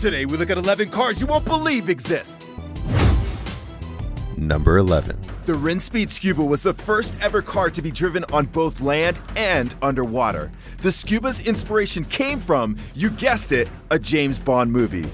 Today we look at 11 cars you won't believe exist. Number 11. The Rinspeed Scuba was the first ever car to be driven on both land and underwater. The Scuba's inspiration came from, you guessed it, a James Bond movie.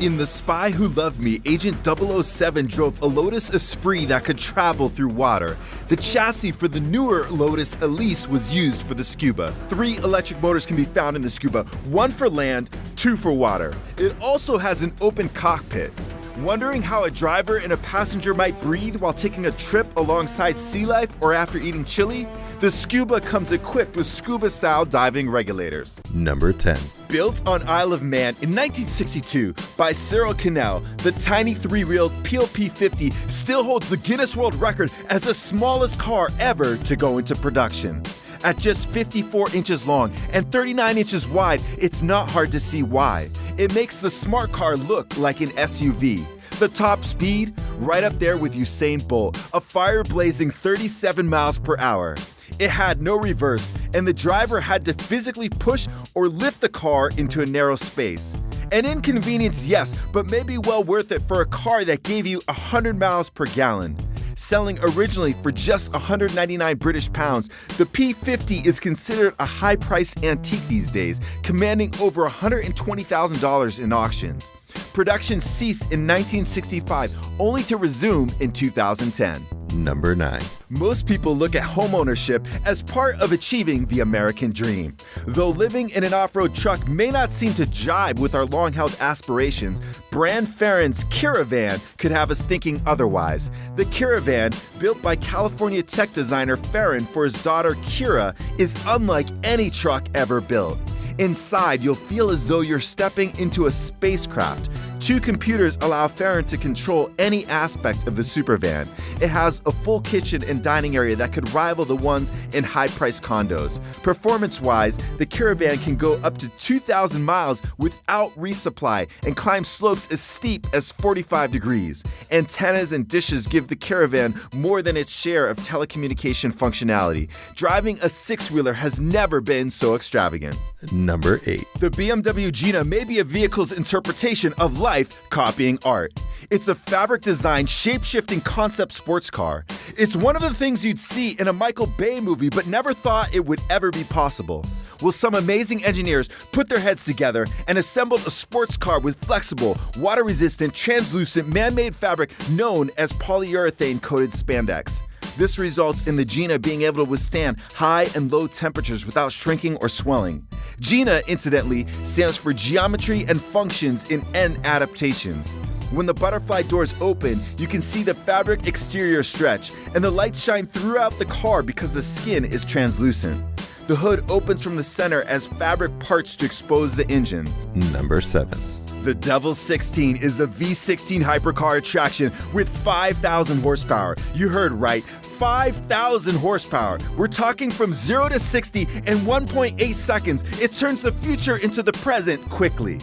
In The Spy Who Loved Me, Agent 007 drove a Lotus Esprit that could travel through water. The chassis for the newer Lotus Elise was used for the Scuba. 3 electric motors can be found in the Scuba, 1 for land, 2 for water. It also has an open cockpit. Wondering how a driver and a passenger might breathe while taking a trip alongside sea life or after eating chili? The Scuba comes equipped with scuba-style diving regulators. Number 10. Built on Isle of Man in 1962 by Cyril Cannell, the tiny 3-wheeled Peel P50 still holds the Guinness World Record as the smallest car ever to go into production. At just 54 inches long and 39 inches wide, it's not hard to see why. It makes the smart car look like an SUV. The top speed, right up there with Usain Bolt, a fire-blazing 37 miles per hour. It had no reverse, and the driver had to physically push or lift the car into a narrow space. An inconvenience, yes, but maybe well worth it for a car that gave you 100 miles per gallon. Selling originally for just 199 British pounds, the P50 is considered a high-priced antique these days, commanding over $120,000 in auctions. Production ceased in 1965, only to resume in 2010. Number 9. Most people look at homeownership as part of achieving the American dream. Though living in an off-road truck may not seem to jibe with our long-held aspirations, Brand Farron's Caravan could have us thinking otherwise. The Caravan, built by California tech designer Farron for his daughter Kira, is unlike any truck ever built. Inside, you'll feel as though you're stepping into a spacecraft. 2 computers allow Farron to control any aspect of the Supervan. It has a full kitchen and dining area that could rival the ones in high-priced condos. Performance-wise, the Caravan can go up to 2,000 miles without resupply and climb slopes as steep as 45 degrees. Antennas and dishes give the Caravan more than its share of telecommunication functionality. Driving a 6-wheeler has never been so extravagant. Number 8. The BMW Gina may be a vehicle's interpretation of life copying art. It's a fabric-designed, shape-shifting concept sports car. It's one of the things you'd see in a Michael Bay movie but never thought it would ever be possible. Well, some amazing engineers put their heads together and assembled a sports car with flexible, water-resistant, translucent, man-made fabric known as polyurethane-coated spandex. This results in the Gina being able to withstand high and low temperatures without shrinking or swelling. Gina, incidentally, stands for Geometry and Functions in N Adaptations. When the butterfly doors open, you can see the fabric exterior stretch, and the lights shine throughout the car because the skin is translucent. The hood opens from the center as fabric parts to expose the engine. Number 7. The Devil 16 is the V16 hypercar attraction with 5,000 horsepower. You heard right, 5,000 horsepower. We're talking from 0 to 60 in 1.8 seconds. It turns the future into the present quickly.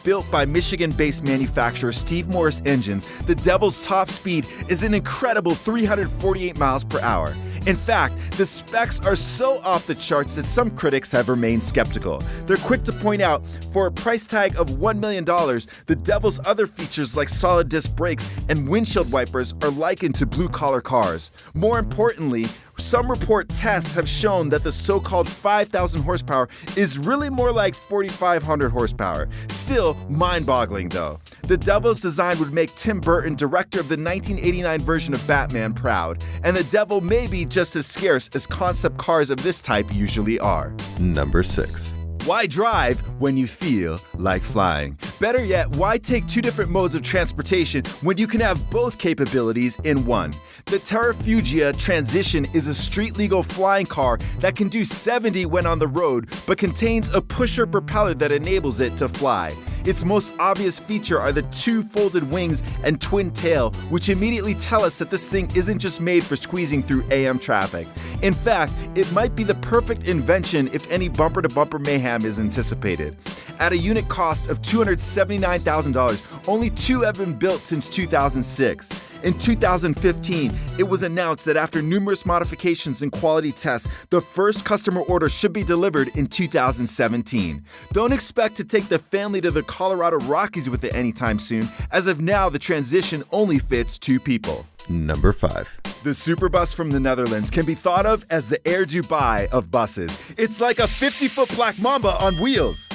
Built by Michigan-based manufacturer Steve Morris Engines, the Devil's top speed is an incredible 348 miles per hour. In fact, the specs are so off the charts that some critics have remained skeptical. They're quick to point out, for a price tag of $1 million, the Devil's other features like solid disc brakes and windshield wipers are likened to blue-collar cars. More importantly, some report tests have shown that the so-called 5,000 horsepower is really more like 4,500 horsepower. Still mind-boggling though. The Devil's design would make Tim Burton, director of the 1989 version of Batman, proud, and the Devil may be just as scarce as concept cars of this type usually are. Number 6. Why drive when you feel like flying? Better yet, why take 2 different modes of transportation when you can have both capabilities in one? The Terrafugia Transition is a street-legal flying car that can do 70 when on the road, but contains a pusher propeller that enables it to fly. Its most obvious feature are the 2 folded wings and twin tail, which immediately tell us that this thing isn't just made for squeezing through AM traffic. In fact, it might be the perfect invention if any bumper-to-bumper mayhem is anticipated. at a unit cost of $279,000. Only 2 have been built since 2006. In 2015, it was announced that after numerous modifications and quality tests, the first customer order should be delivered in 2017. Don't expect to take the family to the Colorado Rockies with it anytime soon. As of now, the Transition only fits 2 people. Number 5. The Superbus from the Netherlands can be thought of as the Air Dubai of buses. It's like a 50-foot Black Mamba on wheels.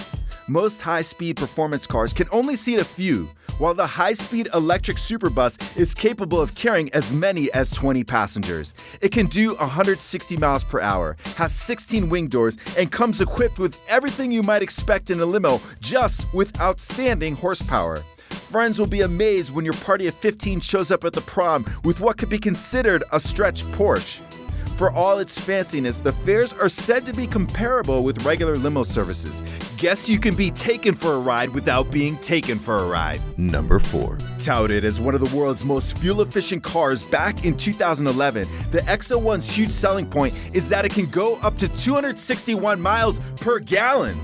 Most high-speed performance cars can only seat a few, while the high-speed electric Superbus is capable of carrying as many as 20 passengers. It can do 160 miles per hour, has 16 wing doors, and comes equipped with everything you might expect in a limo, just with outstanding horsepower. Friends will be amazed when your party of 15 shows up at the prom with what could be considered a stretch Porsche. For all its fanciness, the fares are said to be comparable with regular limo services. Guess you can be taken for a ride without being taken for a ride. Number 4. Touted as one of the world's most fuel-efficient cars back in 2011, the X01's huge selling point is that it can go up to 261 miles per gallon.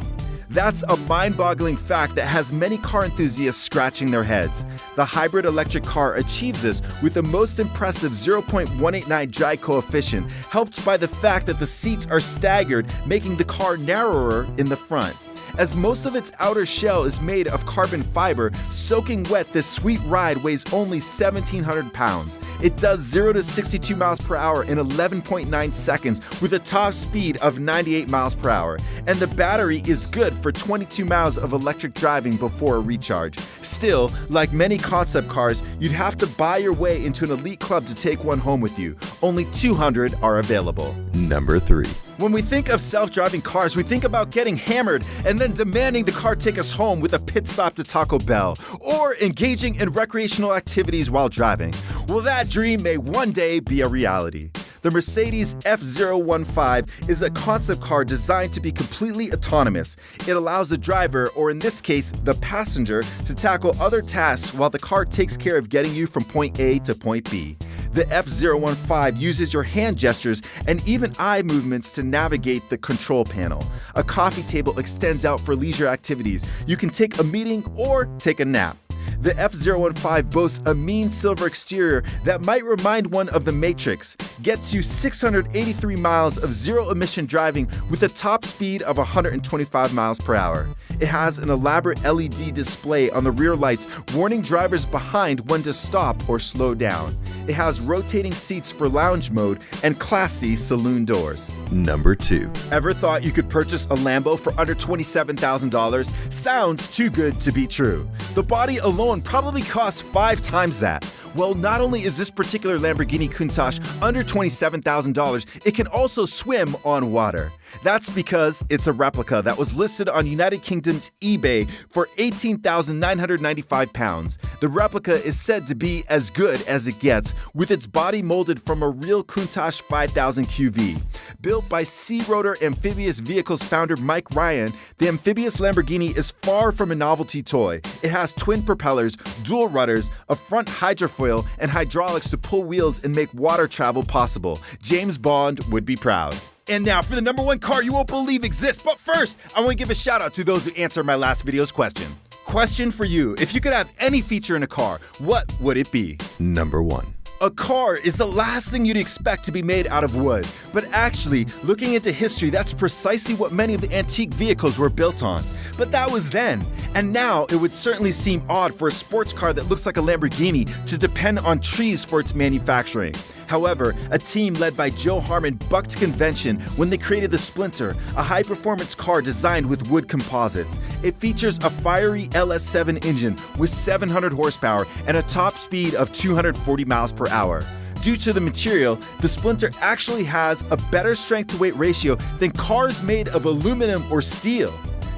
That's a mind-boggling fact that has many car enthusiasts scratching their heads. The hybrid electric car achieves this with the most impressive 0.189 drag coefficient, helped by the fact that the seats are staggered, making the car narrower in the front. As most of its outer shell is made of carbon fiber, soaking wet, this sweet ride weighs only 1,700 pounds. It does 0 to 62 miles per hour in 11.9 seconds with a top speed of 98 miles per hour. And the battery is good for 22 miles of electric driving before a recharge. Still, like many concept cars, you'd have to buy your way into an elite club to take one home with you. Only 200 are available. Number 3. When we think of self-driving cars, we think about getting hammered and then demanding the car take us home with a pit stop to Taco Bell, or engaging in recreational activities while driving. Well, that dream may one day be a reality. The Mercedes F015 is a concept car designed to be completely autonomous. It allows the driver, or in this case, the passenger, to tackle other tasks while the car takes care of getting you from point A to point B. The F015 uses your hand gestures and even eye movements to navigate the control panel. A coffee table extends out for leisure activities. You can take a meeting or take a nap. The F015 boasts a mean silver exterior that might remind one of the Matrix, gets you 683 miles of zero-emission driving with a top speed of 125 miles per hour. It has an elaborate LED display on the rear lights warning drivers behind when to stop or slow down. It has rotating seats for lounge mode and classy saloon doors. Number 2. Ever thought you could purchase a Lambo for under $27,000? Sounds too good to be true. The body alone probably costs 5 times that. Well, not only is this particular Lamborghini Countach under $27,000, it can also swim on water. That's because it's a replica that was listed on United Kingdom's eBay for £18,995. The replica is said to be as good as it gets, with its body molded from a real Countach 5000 QV. Built by Sea Rotor Amphibious Vehicles founder Mike Ryan, the amphibious Lamborghini is far from a novelty toy. It has twin propellers, dual rudders, a front hydrofoil, and hydraulics to pull wheels and make water travel possible. James Bond would be proud. And now for the number 1 car you won't believe exists. But first, I want to give a shout out to those who answered my last video's question. Question for you: if you could have any feature in a car, what would it be? Number 1. A car is the last thing you'd expect to be made out of wood. But actually, looking into history, that's precisely what many of the antique vehicles were built on. But that was then. And now it would certainly seem odd for a sports car that looks like a Lamborghini to depend on trees for its manufacturing. However, a team led by Joe Harmon bucked convention when they created the Sprinter, a high-performance car designed with wood composites. It features a fiery LS7 engine with 700 horsepower and a top speed of 240 miles per hour. Due to the material, the Sprinter actually has a better strength-to-weight ratio than cars made of aluminum or steel.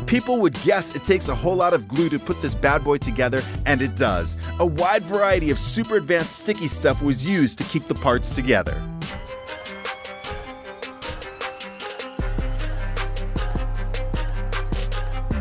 People would guess it takes a whole lot of glue to put this bad boy together, and it does. A wide variety of super advanced sticky stuff was used to keep the parts together.